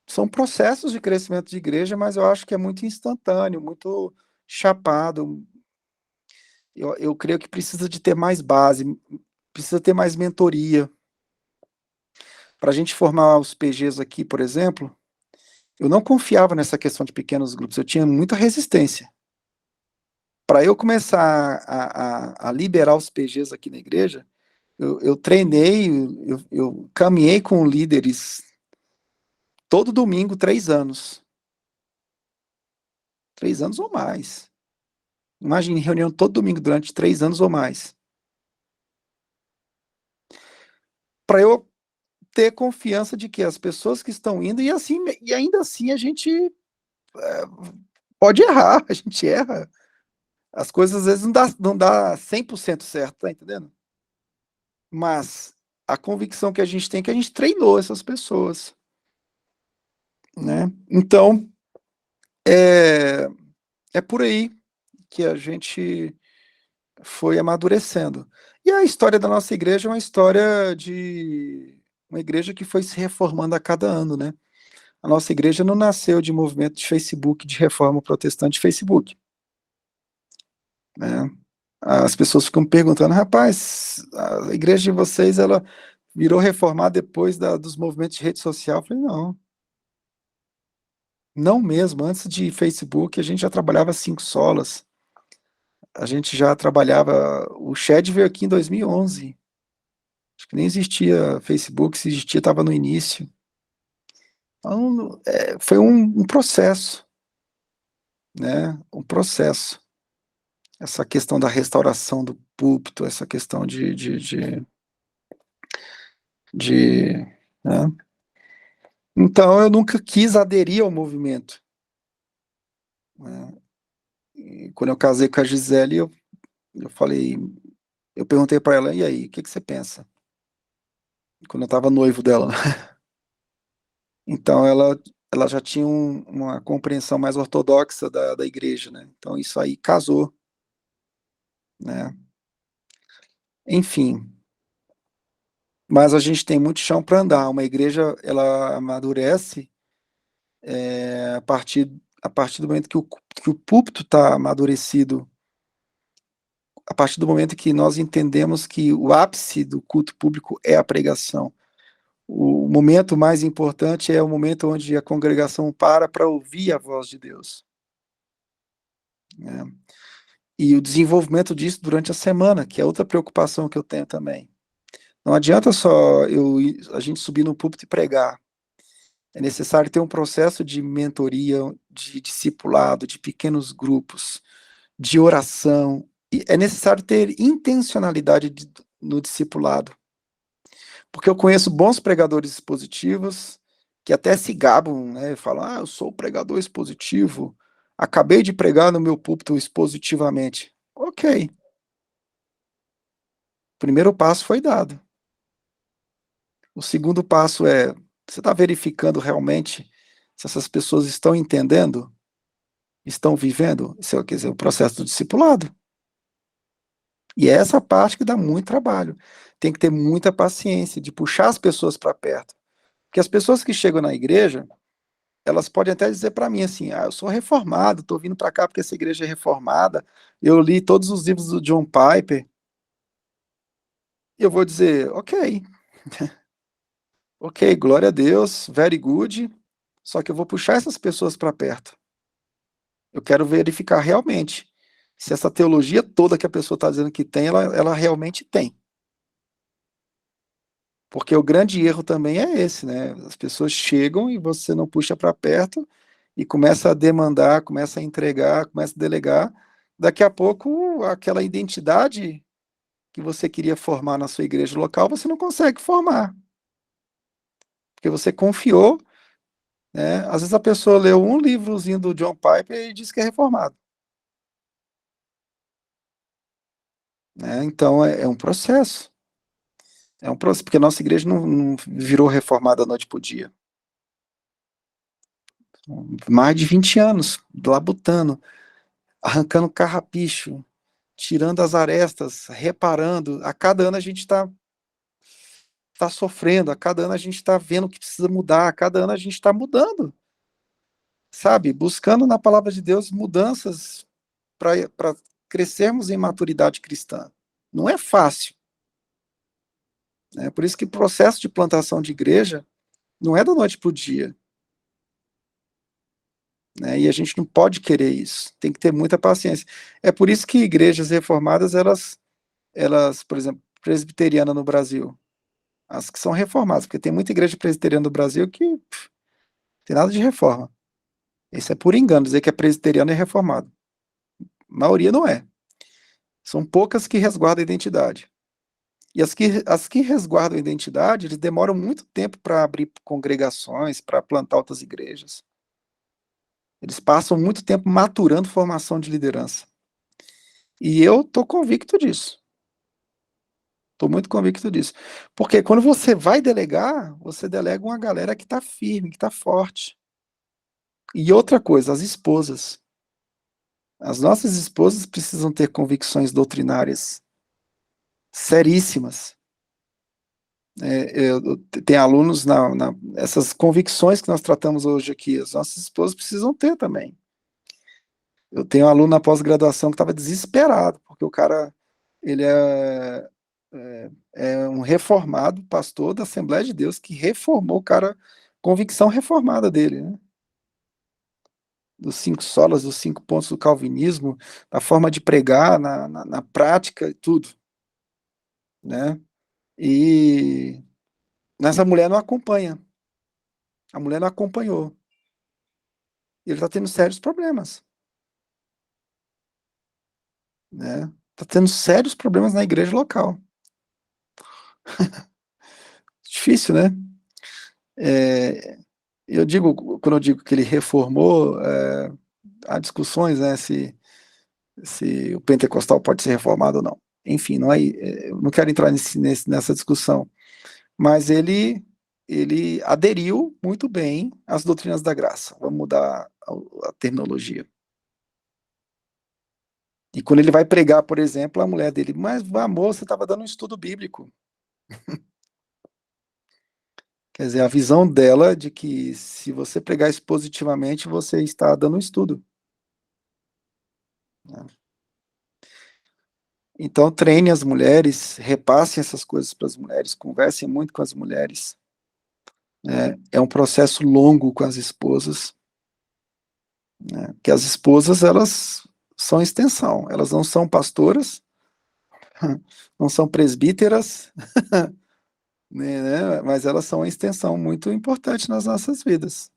[SPEAKER 1] São processos de crescimento de igreja, mas eu acho que é muito instantâneo, muito chapado. Eu creio que precisa de ter mais base, precisa ter mais mentoria. Para a gente formar os PGs aqui, por exemplo, eu não confiava nessa questão de pequenos grupos, eu tinha muita resistência. Para eu começar a liberar os PGs aqui na igreja, eu treinei, eu caminhei com líderes todo domingo, 3 anos. 3 anos ou mais. Imagine, reunião todo domingo durante 3 anos ou mais. Para eu ter confiança de que as pessoas que estão indo, e ainda assim a gente pode errar, a gente erra. As coisas às vezes não dá 100% certo, tá entendendo? Mas a convicção que a gente tem é que a gente treinou essas pessoas. Né? Então, é por aí que a gente foi amadurecendo. E a história da nossa igreja é uma história de uma igreja que foi se reformando a cada ano, né? A nossa igreja não nasceu de movimento de Facebook, de reforma protestante de Facebook. Né? As pessoas ficam perguntando, rapaz, a igreja de vocês, ela virou reformada depois dos movimentos de rede social? Eu falei, não. Não mesmo, antes de Facebook, a gente já trabalhava 5 solas. A gente já trabalhava, o Shed veio aqui em 2011. Acho que nem existia Facebook, se existia, estava no início. Então, foi um processo, né? Um processo. Essa questão da restauração do púlpito, essa questão né? Então, eu nunca quis aderir ao movimento. Né? E quando eu casei com a Gisele, eu falei, eu perguntei para ela, e aí, o que você pensa? Quando eu estava noivo dela. Então, ela já tinha uma compreensão mais ortodoxa da igreja, né? Então, isso aí casou, né? Enfim, mas a gente tem muito chão para andar. Uma igreja, ela amadurece a partir do momento que o púlpito está amadurecido, a partir do momento que nós entendemos que o ápice do culto público é a pregação. O momento mais importante é o momento onde a congregação para ouvir a voz de Deus, né? E o desenvolvimento disso durante a semana, que é outra preocupação que eu tenho também. Não adianta só a gente subir no púlpito e pregar. É necessário ter um processo de mentoria, de discipulado, de pequenos grupos, de oração. E é necessário ter intencionalidade no discipulado. Porque eu conheço bons pregadores expositivos que até se gabam, né? Falam, eu sou pregador expositivo, acabei de pregar no meu púlpito expositivamente. Ok. O primeiro passo foi dado. O segundo passo é, você está verificando realmente se essas pessoas estão entendendo, estão vivendo? Isso é, quer dizer, o processo do discipulado. E é essa parte que dá muito trabalho. Tem que ter muita paciência de puxar as pessoas para perto. Porque as pessoas que chegam na igreja, elas podem até dizer para mim assim, eu sou reformado, estou vindo para cá porque essa igreja é reformada, eu li todos os livros do John Piper, e eu vou dizer, ok, ok, glória a Deus, very good, só que eu vou puxar essas pessoas para perto. Eu quero verificar realmente se essa teologia toda que a pessoa está dizendo que tem, ela realmente tem. Porque o grande erro também é esse, né? As pessoas chegam e você não puxa para perto e começa a demandar, começa a entregar, começa a delegar. Daqui a pouco, aquela identidade que você queria formar na sua igreja local, você não consegue formar. Porque você confiou, né? Às vezes a pessoa leu um livrozinho do John Piper e diz que é reformado, né? Então, é um processo. É um processo, porque a nossa igreja não virou reformada da noite para o dia. Mais de 20 anos, labutando, arrancando carrapicho, tirando as arestas, reparando. A cada ano a gente tá sofrendo, a cada ano a gente está vendo que precisa mudar, a cada ano a gente está mudando, sabe? Buscando na palavra de Deus mudanças para crescermos em maturidade cristã. Não é fácil, né? Por isso que o processo de plantação de igreja não é da noite para o dia, né? E a gente não pode querer isso, tem que ter muita paciência. É por isso que igrejas reformadas, elas, por exemplo, presbiteriana no Brasil, as que são reformadas, porque tem muita igreja presbiteriana no Brasil que tem nada de reforma. Isso é por engano, dizer que é presbiteriano e reformado. A maioria não é. São poucas que resguardam a identidade. E as que resguardam a identidade, eles demoram muito tempo para abrir congregações, para plantar outras igrejas. Eles passam muito tempo maturando formação de liderança. E eu estou convicto disso. Estou muito convicto disso. Porque quando você vai delegar, você delega uma galera que está firme, que está forte. E outra coisa, as esposas. As nossas esposas precisam ter convicções doutrinárias seríssimas. Tem alunos essas convicções que nós tratamos hoje aqui, as nossas esposas precisam ter também. Eu tenho um aluno na pós-graduação que estava desesperado, porque o cara, ele é um reformado, pastor da Assembleia de Deus, que reformou o cara, convicção reformada dele, né? Dos 5 solas, dos 5 pontos do calvinismo, da forma de pregar, na prática, tudo, né? E essa mulher não acompanha. A mulher não acompanhou. Ele está tendo sérios problemas, né? Está tendo sérios problemas na igreja local. Difícil, né? Quando eu digo que ele reformou, há discussões, né, se o pentecostal pode ser reformado ou não. Enfim, eu não quero entrar nessa discussão, mas ele aderiu muito bem às doutrinas da graça. Vamos mudar a terminologia. E quando ele vai pregar, por exemplo, a mulher dele, mas amor, você estava dando um estudo bíblico. Quer dizer, a visão dela de que se você pregar isso positivamente, você está dando um estudo. Então, treine as mulheres, repassem essas coisas para as mulheres, conversem muito com as mulheres. É um processo longo com as esposas, né? Que as esposas, elas são extensão, elas não são pastoras, não são presbíteras, né? Mas elas são uma extensão muito importante nas nossas vidas.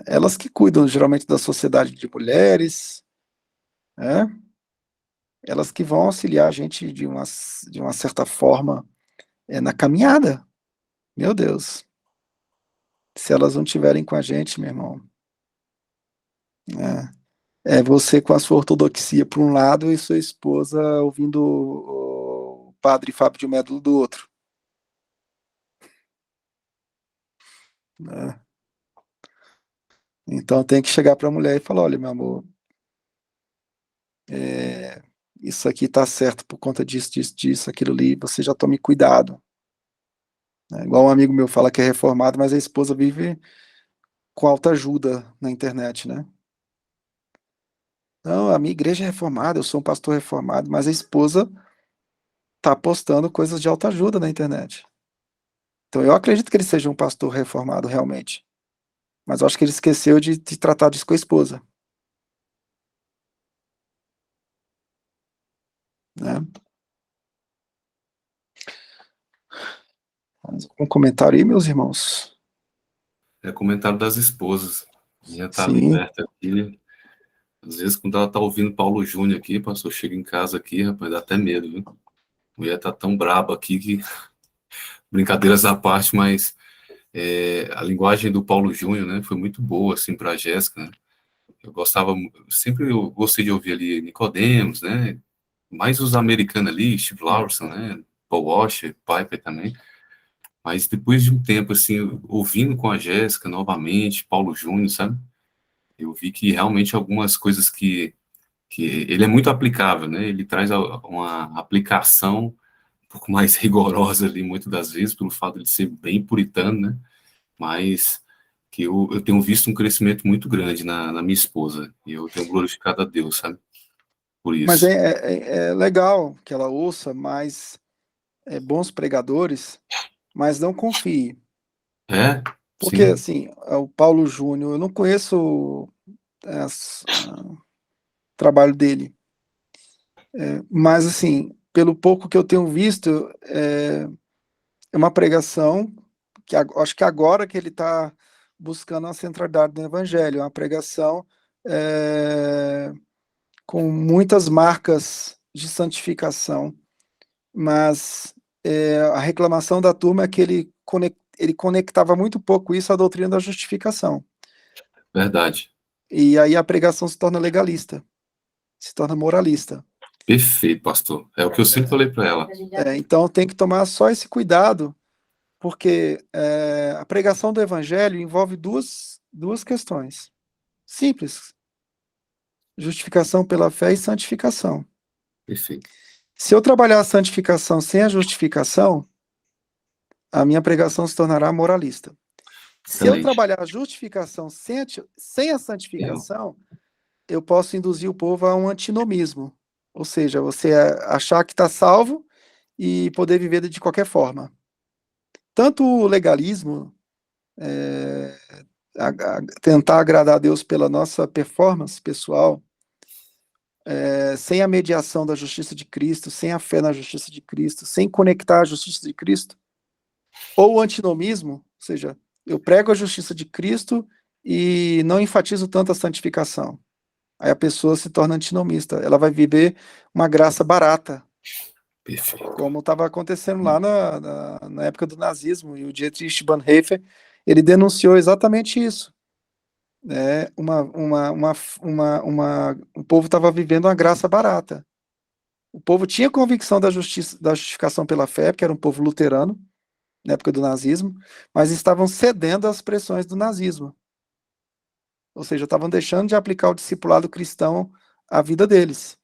[SPEAKER 1] Elas que cuidam geralmente da sociedade de mulheres, né? Elas que vão auxiliar a gente de uma certa forma na caminhada. Meu Deus, se elas não estiverem com a gente, meu irmão, é você com a sua ortodoxia por um lado e sua esposa ouvindo o padre Fábio de Médulo do outro. Né? Então tem que chegar para a mulher e falar, olha, meu amor, isso aqui está certo por conta disso, disso, disso, aquilo ali, você já tome cuidado. Igual um amigo meu fala que é reformado, mas a esposa vive com alta ajuda na internet, né? Não, a minha igreja é reformada, eu sou um pastor reformado, mas a esposa tá postando coisas de alta ajuda na internet. Então eu acredito que ele seja um pastor reformado realmente, mas eu acho que ele esqueceu de tratar disso com a esposa, né? Um comentário aí, meus irmãos?
[SPEAKER 2] É comentário das esposas. Já tá ali
[SPEAKER 1] Sim,
[SPEAKER 2] perto aqui. Às vezes, quando ela tá ouvindo Paulo Júnior aqui, pastor, chega em casa aqui, rapaz, dá até medo, viu? A mulher tá tão braba aqui que, brincadeiras à parte, mas a linguagem do Paulo Júnior, né, foi muito boa, assim, pra Jéssica, né? Sempre eu gostei de ouvir ali Nicodemos, né? Mais os americanos ali, Steve Lawson, né? Paul Washer, Piper também. Mas depois de um tempo, assim, ouvindo com a Jéssica novamente, Paulo Júnior, sabe? Eu vi que realmente algumas coisas que ele é muito aplicável, né? Ele traz uma aplicação um pouco mais rigorosa ali, muitas das vezes, pelo fato de ser bem puritano, né? Mas que eu tenho visto um crescimento muito grande na minha esposa, e eu tenho glorificado a Deus, sabe? Por
[SPEAKER 1] mas
[SPEAKER 2] isso.
[SPEAKER 1] é legal que ela ouça mais bons pregadores, mas não confie.
[SPEAKER 2] É,
[SPEAKER 1] Porque,
[SPEAKER 2] sim,
[SPEAKER 1] assim, o Paulo Júnior, eu não conheço o trabalho dele, mas, assim, pelo pouco que eu tenho visto, é uma pregação que acho que agora que ele está buscando a centralidade do Evangelho, é uma pregação com muitas marcas de santificação, mas a reclamação da turma é que ele conectava muito pouco isso à doutrina da justificação.
[SPEAKER 2] verdade.
[SPEAKER 1] E aí a pregação se torna legalista, se torna moralista.
[SPEAKER 2] Perfeito, pastor. É o que eu sempre falei para ela.
[SPEAKER 1] Então tem que tomar só esse cuidado, porque a pregação do evangelho envolve duas questões simples: justificação pela fé e santificação.
[SPEAKER 2] Perfeito.
[SPEAKER 1] Se eu trabalhar a santificação sem a justificação, a minha pregação se tornará moralista. Se eu
[SPEAKER 2] Excelente.
[SPEAKER 1] trabalhar a justificação sem a santificação, eu posso induzir o povo a um antinomismo, ou seja, você achar que está salvo e poder viver de qualquer forma. Tanto o legalismo, tentar agradar a Deus pela nossa performance pessoal, sem a mediação da justiça de Cristo, sem a fé na justiça de Cristo, sem conectar a justiça de Cristo, ou o antinomismo, ou seja, eu prego a justiça de Cristo e não enfatizo tanto a santificação. Aí a pessoa se torna antinomista, ela vai viver uma graça barata,
[SPEAKER 2] Perfeito.
[SPEAKER 1] como estava acontecendo lá na época do nazismo, e o Dietrich Bonhoeffer, ele denunciou exatamente isso. O povo estava vivendo uma graça barata. O povo tinha convicção da justificação pela fé, porque era um povo luterano, na época do nazismo, mas estavam cedendo às pressões do nazismo. Ou seja, estavam deixando de aplicar o discipulado cristão à vida deles.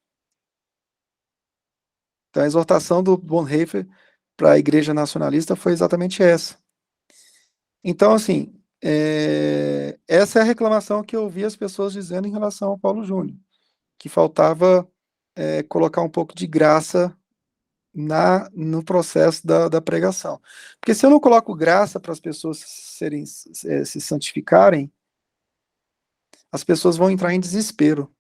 [SPEAKER 1] Então, a exortação do Bonhoeffer para a igreja nacionalista foi exatamente essa. Então, assim, essa é a reclamação que eu ouvi as pessoas dizendo em relação ao Paulo Júnior, que faltava colocar um pouco de graça no processo da pregação. Porque se eu não coloco graça para as pessoas se santificarem, as pessoas vão entrar em desespero.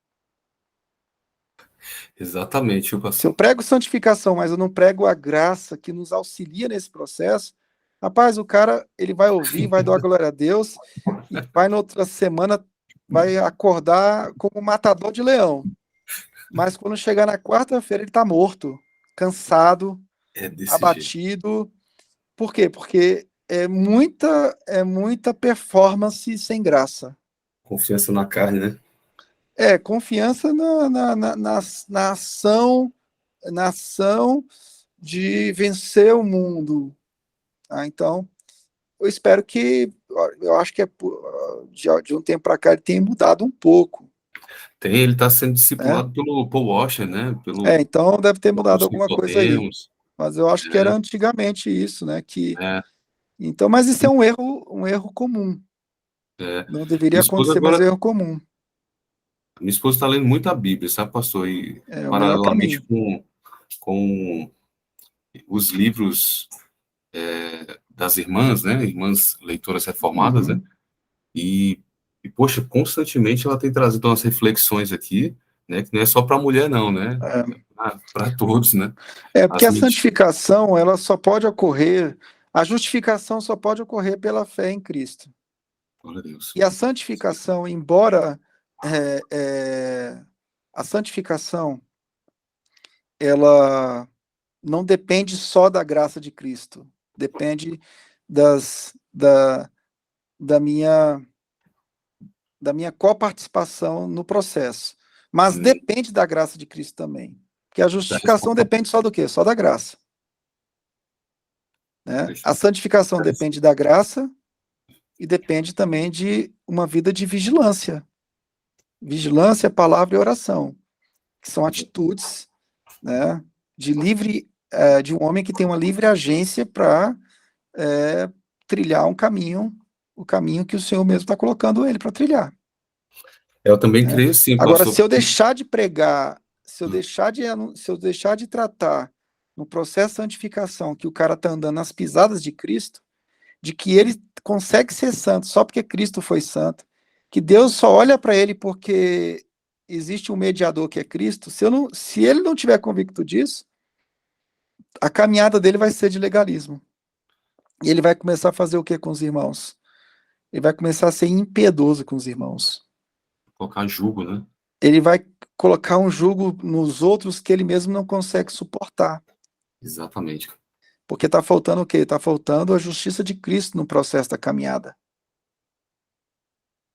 [SPEAKER 2] Exatamente, o
[SPEAKER 1] Se eu
[SPEAKER 2] pastor.
[SPEAKER 1] prego santificação, mas eu não prego a graça que nos auxilia nesse processo, rapaz, o cara, ele vai ouvir, vai dar a glória a Deus, e vai na outra semana, vai acordar como matador de leão. Mas quando chegar na quarta-feira, ele está morto, cansado,
[SPEAKER 2] É desse jeito.
[SPEAKER 1] abatido. Por quê? Porque é muita performance sem graça.
[SPEAKER 2] Confiança na carne, né?
[SPEAKER 1] Confiança na ação de vencer o mundo. Então, eu espero que, eu acho que de um tempo para cá ele tem mudado um pouco.
[SPEAKER 2] Ele está sendo
[SPEAKER 1] Né?
[SPEAKER 2] discipulado pelo Paul Washer, né? Pelo
[SPEAKER 1] Então deve ter mudado
[SPEAKER 2] os
[SPEAKER 1] alguma coisa aí.
[SPEAKER 2] Nicodemos.
[SPEAKER 1] Mas eu acho que era antigamente isso, né?
[SPEAKER 2] É,
[SPEAKER 1] Então, mas isso é um erro comum.
[SPEAKER 2] é.
[SPEAKER 1] Não
[SPEAKER 2] Minha
[SPEAKER 1] deveria
[SPEAKER 2] esposa
[SPEAKER 1] acontecer, mas é
[SPEAKER 2] agora,
[SPEAKER 1] um erro comum.
[SPEAKER 2] minha esposa está lendo muito a Bíblia, sabe, pastor? E
[SPEAKER 1] É o melhor
[SPEAKER 2] paralelamente
[SPEAKER 1] caminho.
[SPEAKER 2] com os livros das irmãs, né? Irmãs leitoras reformadas, né?
[SPEAKER 1] Uhum.
[SPEAKER 2] Poxa, constantemente ela tem trazido umas reflexões aqui, né? Que não é só para a mulher, não, né? Para todos, né?
[SPEAKER 1] Porque
[SPEAKER 2] As
[SPEAKER 1] a
[SPEAKER 2] mentiras.
[SPEAKER 1] santificação, ela só pode ocorrer, a justificação só pode ocorrer pela fé em Cristo.
[SPEAKER 2] Glória a Deus.
[SPEAKER 1] E a santificação, embora a santificação, ela não depende só da graça de Cristo, depende da minha coparticipação no processo. Mas depende da graça de Cristo também. Porque a justificação depende só do quê? Só da graça. Né? A santificação depende da graça e depende também de uma vida de vigilância. Vigilância, palavra e oração, que são atitudes, né, de um homem que tem uma livre agência para trilhar o caminho que o Senhor mesmo está colocando ele para trilhar.
[SPEAKER 2] Eu também
[SPEAKER 1] Né?
[SPEAKER 2] creio sim,
[SPEAKER 1] Agora,
[SPEAKER 2] pastor.
[SPEAKER 1] se eu deixar de pregar, se eu deixar de tratar no processo de santificação que o cara está andando nas pisadas de Cristo, de que ele consegue ser santo só porque Cristo foi santo, que Deus só olha para ele porque existe um mediador que é Cristo, se ele não tiver convicto disso, a caminhada dele vai ser de legalismo. E ele vai começar a fazer o que com os irmãos? Ele vai começar a ser impiedoso com os irmãos.
[SPEAKER 2] Colocar jugo, né?
[SPEAKER 1] Ele vai colocar um jugo nos outros que ele mesmo não consegue suportar.
[SPEAKER 2] Exatamente.
[SPEAKER 1] Porque está faltando o quê? Está faltando a justiça de Cristo no processo da caminhada.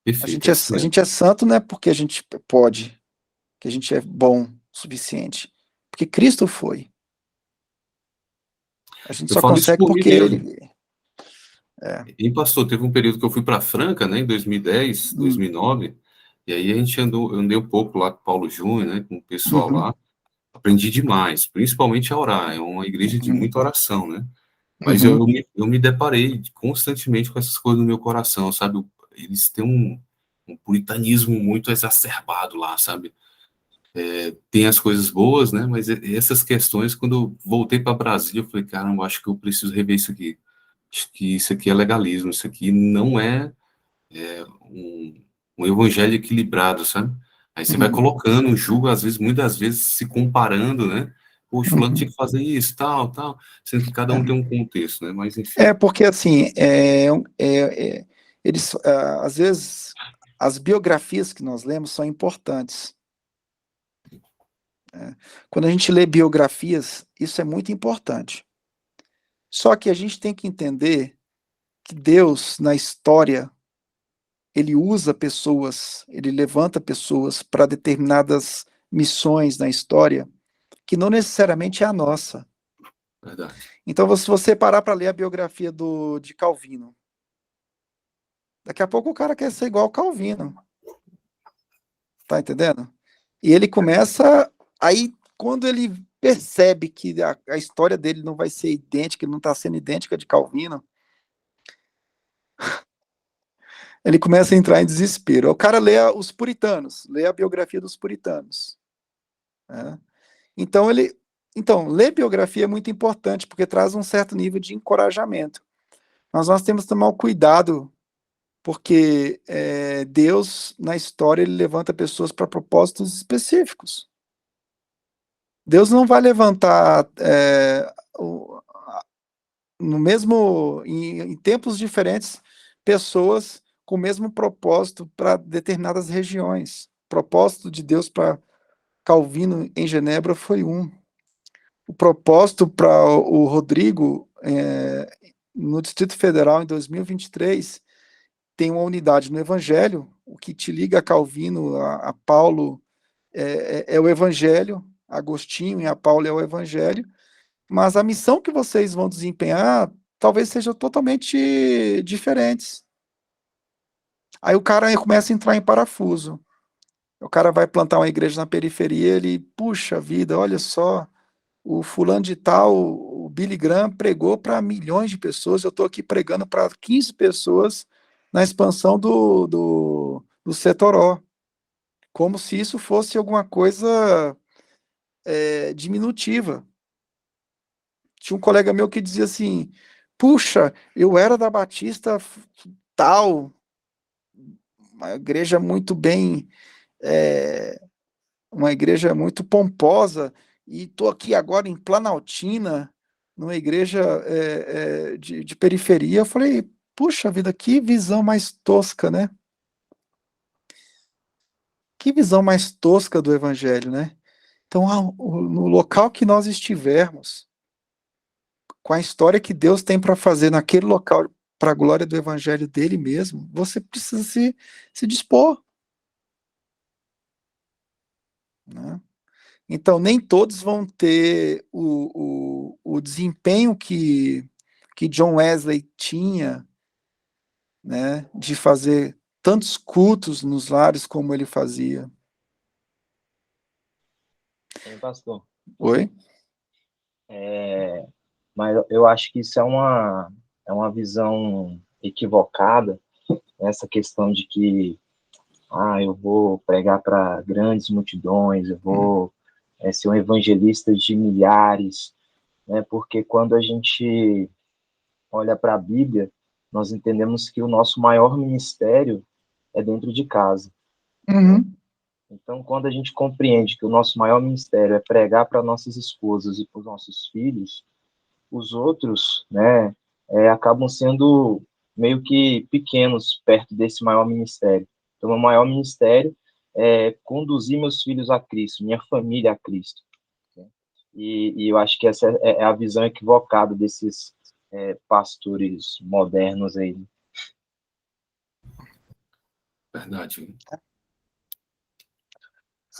[SPEAKER 2] Perfeito.
[SPEAKER 1] A gente é santo não é porque a gente pode, que a gente é bom o suficiente. Porque Cristo foi. A gente
[SPEAKER 2] Eu
[SPEAKER 1] só
[SPEAKER 2] falo isso
[SPEAKER 1] consegue
[SPEAKER 2] por mim
[SPEAKER 1] porque
[SPEAKER 2] mesmo.
[SPEAKER 1] ele...
[SPEAKER 2] E, pastor, teve um período que eu fui para Franca, né, em 2010, 2009, e aí eu andei um pouco lá com o Paulo Júnior, né, com o pessoal lá, aprendi demais, principalmente a orar, é uma igreja de muita oração, né, mas eu me deparei constantemente com essas coisas no meu coração, sabe, eles têm um puritanismo muito exacerbado lá, sabe, tem as coisas boas, né, mas essas questões, quando eu voltei para Brasília, eu falei, caramba, acho que eu preciso rever isso aqui. Acho que isso aqui é legalismo, isso aqui não é um evangelho equilibrado, sabe? Aí você vai colocando um julgo, às vezes, muitas vezes, se comparando, né? Poxa, fulano tinha que fazer isso, tal, sendo que cada um tem um contexto, né? Mas, enfim.
[SPEAKER 1] Porque, assim, eles, às vezes, as biografias que nós lemos são importantes. Quando a gente lê biografias, isso é muito importante. Só que a gente tem que entender que Deus, na história, ele usa pessoas, ele levanta pessoas para determinadas missões na história, que não necessariamente é a nossa.
[SPEAKER 2] Verdade.
[SPEAKER 1] Então, se você parar para ler a biografia de Calvino, daqui a pouco o cara quer ser igual ao Calvino. Tá entendendo? E ele começa, aí quando ele percebe que a história dele não vai ser idêntica, ele não está sendo idêntica de Calvino, ele começa a entrar em desespero. O cara lê os puritanos, lê a biografia dos puritanos, né? Então, ler biografia é muito importante, porque traz um certo nível de encorajamento. Mas nós temos que tomar o cuidado, porque Deus, na história, ele levanta pessoas para propósitos específicos. Deus não vai levantar em tempos diferentes, pessoas com o mesmo propósito para determinadas regiões. O propósito de Deus para Calvino em Genebra foi um. O propósito para o Rodrigo no Distrito Federal em 2023 tem uma unidade no Evangelho. O que te liga a Calvino, a Paulo, é o Evangelho. Agostinho e a Paulo é o Evangelho. Mas a missão que vocês vão desempenhar talvez seja totalmente diferentes. Aí o cara começa a entrar em parafuso. O cara vai plantar uma igreja na periferia, ele, puxa vida, olha só, o fulano de tal, o Billy Graham pregou para milhões de pessoas, eu estou aqui pregando para 15 pessoas na expansão do Setoró. Como se isso fosse alguma coisa diminutiva. Tinha um colega meu que dizia assim, puxa, eu era da Batista tal, uma igreja muito bem, uma igreja muito pomposa, e estou aqui agora em Planaltina, numa igreja de periferia. Eu falei, puxa vida, que visão mais tosca, né? Que visão mais tosca do evangelho, né? Então, no local que nós estivermos, com a história que Deus tem para fazer naquele local, para a glória do evangelho dele mesmo, você precisa se dispor, né? Então, nem todos vão ter o desempenho que John Wesley tinha, né, de fazer tantos cultos nos lares como ele fazia.
[SPEAKER 3] Pastor.
[SPEAKER 1] Oi?
[SPEAKER 3] Mas eu acho que isso é uma visão equivocada, essa questão de que eu vou pregar para grandes multidões, eu vou ser um evangelista de milhares, né? Porque quando a gente olha para a Bíblia, nós entendemos que o nosso maior ministério é dentro de casa.
[SPEAKER 1] Uhum.
[SPEAKER 3] Então, quando a gente compreende que o nosso maior ministério é pregar para nossas esposas e para os nossos filhos, os outros, né, acabam sendo meio que pequenos perto desse maior ministério. Então, o maior ministério é conduzir meus filhos a Cristo, minha família a Cristo. Né? E eu acho que essa é a visão equivocada desses pastores modernos aí.
[SPEAKER 2] Verdade.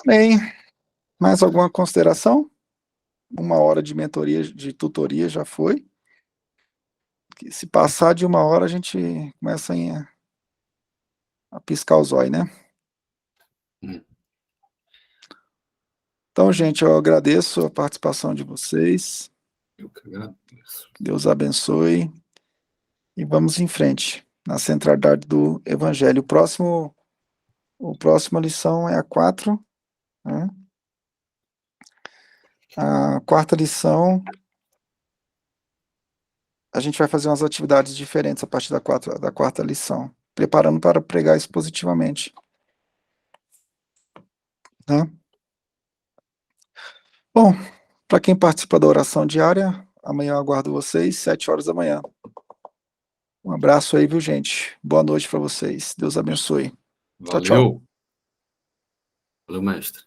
[SPEAKER 1] Bem, mais alguma consideração? 1 hora de mentoria, de tutoria já foi. Se passar de 1 hora, a gente começa a piscar os olhos, né? Então, gente, eu agradeço a participação de vocês.
[SPEAKER 2] Eu que agradeço.
[SPEAKER 1] Deus abençoe. E vamos em frente, na centralidade do Evangelho. A próxima lição é a 4. Né? A 4ª lição, a gente vai fazer umas atividades diferentes a partir da 4ª lição, preparando para pregar expositivamente. Né? Bom, para quem participa da oração diária, amanhã eu aguardo vocês, 7 horas da manhã. Um abraço aí, viu, gente? Boa noite para vocês. Deus abençoe.
[SPEAKER 2] Valeu.
[SPEAKER 1] Tchau, tchau.
[SPEAKER 2] Valeu, mestre.